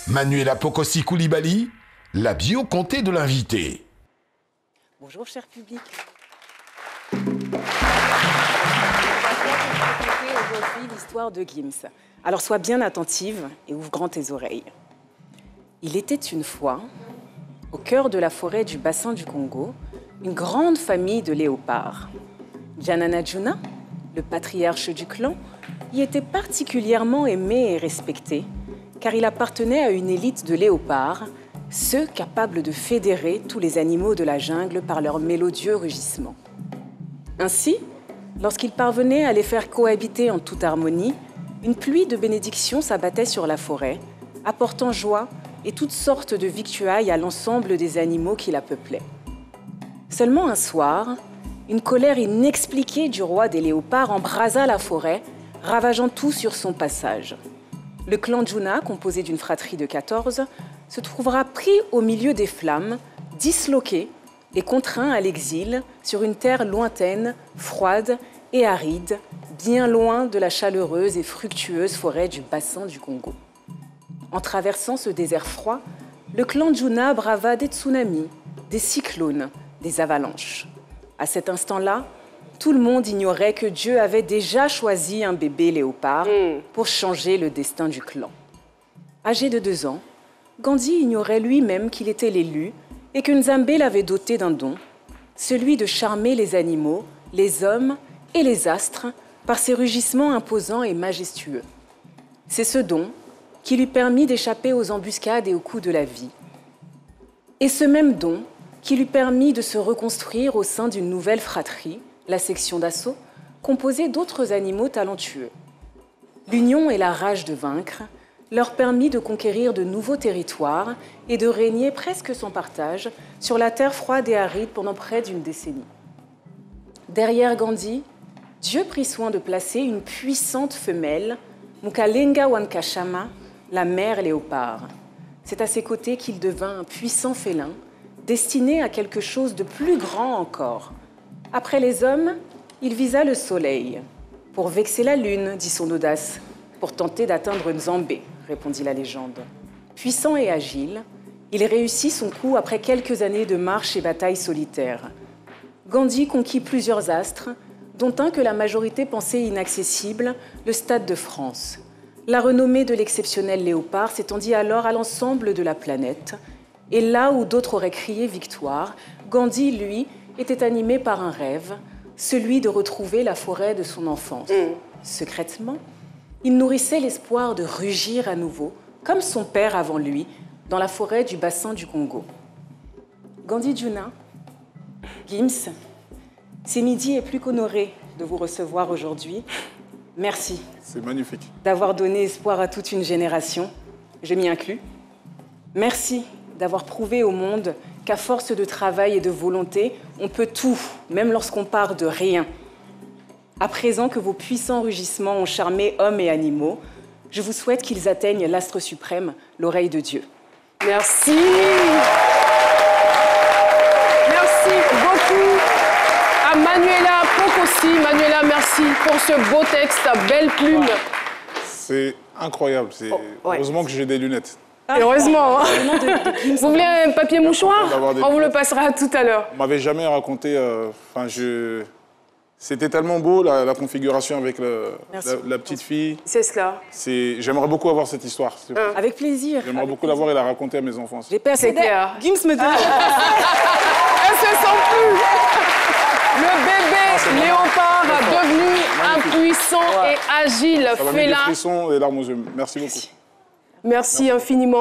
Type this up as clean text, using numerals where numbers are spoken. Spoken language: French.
Manuela Pocosi Koulibaly, la bio-comté de l'invité. Bonjour, cher public. Aujourd'hui l'histoire de Gims. Alors sois bien attentive et ouvre grand tes oreilles. Il était une fois, au cœur de la forêt du bassin du Congo, une grande famille de léopards. Janana Juna, le patriarche du clan, y était particulièrement aimé et respecté, car il appartenait à une élite de léopards, ceux capables de fédérer tous les animaux de la jungle par leurs mélodieux rugissements. Ainsi, lorsqu'il parvenait à les faire cohabiter en toute harmonie, une pluie de bénédictions s'abattait sur la forêt, apportant joie et toutes sortes de victuailles à l'ensemble des animaux qui la peuplaient. Seulement un soir, une colère inexpliquée du roi des léopards embrasa la forêt, ravageant tout sur son passage. Le clan Juna, composé d'une fratrie de 14, se trouvera pris au milieu des flammes, disloqué et contraint à l'exil sur une terre lointaine, froide et aride, bien loin de la chaleureuse et fructueuse forêt du bassin du Congo. En traversant ce désert froid, le clan Juna brava des tsunamis, des cyclones, des avalanches. À cet instant-là, tout le monde ignorait que Dieu avait déjà choisi un bébé léopard pour changer le destin du clan. Âgé de 2 ans, Gandhi ignorait lui-même qu'il était l'élu et que Nzambé l'avait doté d'un don, celui de charmer les animaux, les hommes et les astres par ses rugissements imposants et majestueux. C'est ce don qui lui permit d'échapper aux embuscades et aux coups de la vie. Et ce même don qui lui permit de se reconstruire au sein d'une nouvelle fratrie, la section d'assaut, composée d'autres animaux talentueux. L'union et la rage de vaincre leur permit de conquérir de nouveaux territoires et de régner presque sans partage sur la terre froide et aride pendant près d'une décennie. Derrière Gandhi, Dieu prit soin de placer une puissante femelle, Mukalenga Wankashama, la mère léopard. C'est à ses côtés qu'il devint un puissant félin, destiné à quelque chose de plus grand encore. Après les hommes, il visa le soleil. Pour vexer la lune, dit son audace, pour tenter d'atteindre Nzambé, répondit la légende. Puissant et agile, il réussit son coup après quelques années de marche et batailles solitaires. Gandhi conquit plusieurs astres, dont un que la majorité pensait inaccessible, le Stade de France. La renommée de l'exceptionnel léopard s'étendit alors à l'ensemble de la planète. Et là où d'autres auraient crié victoire, Gandhi, lui, était animé par un rêve, celui de retrouver la forêt de son enfance. Secrètement, il nourrissait l'espoir de rugir à nouveau, comme son père avant lui, dans la forêt du bassin du Congo. Gandhi Juna, Gims, c'est midi et plus qu'honoré de vous recevoir aujourd'hui. Merci. C'est magnifique. D'avoir donné espoir à toute une génération, je m'y inclus. Merci d'avoir prouvé au monde qu'à force de travail et de volonté, on peut tout, même lorsqu'on part de rien. À présent que vos puissants rugissements ont charmé hommes et animaux, je vous souhaite qu'ils atteignent l'astre suprême, l'oreille de Dieu. Merci. Merci beaucoup à Manuela Pocosi. Manuela, merci pour ce beau texte, ta belle plume. C'est incroyable. Heureusement que j'ai des lunettes. Heureusement. Vous voulez un papier mouchoir? On vous le passera tout à l'heure. On m'avait jamais raconté. C'était tellement beau la configuration avec la petite fille. C'est cela. J'aimerais beaucoup avoir cette histoire. Avec plaisir. J'aimerais beaucoup l'avoir et la raconter à mes enfants. J'ai percé. Gims me dit. Elle se sent plus. Le bébé léopard devenu impuissant et agile, Ça va mettre des frissons et des larmes aux yeux. Merci beaucoup. Merci infiniment.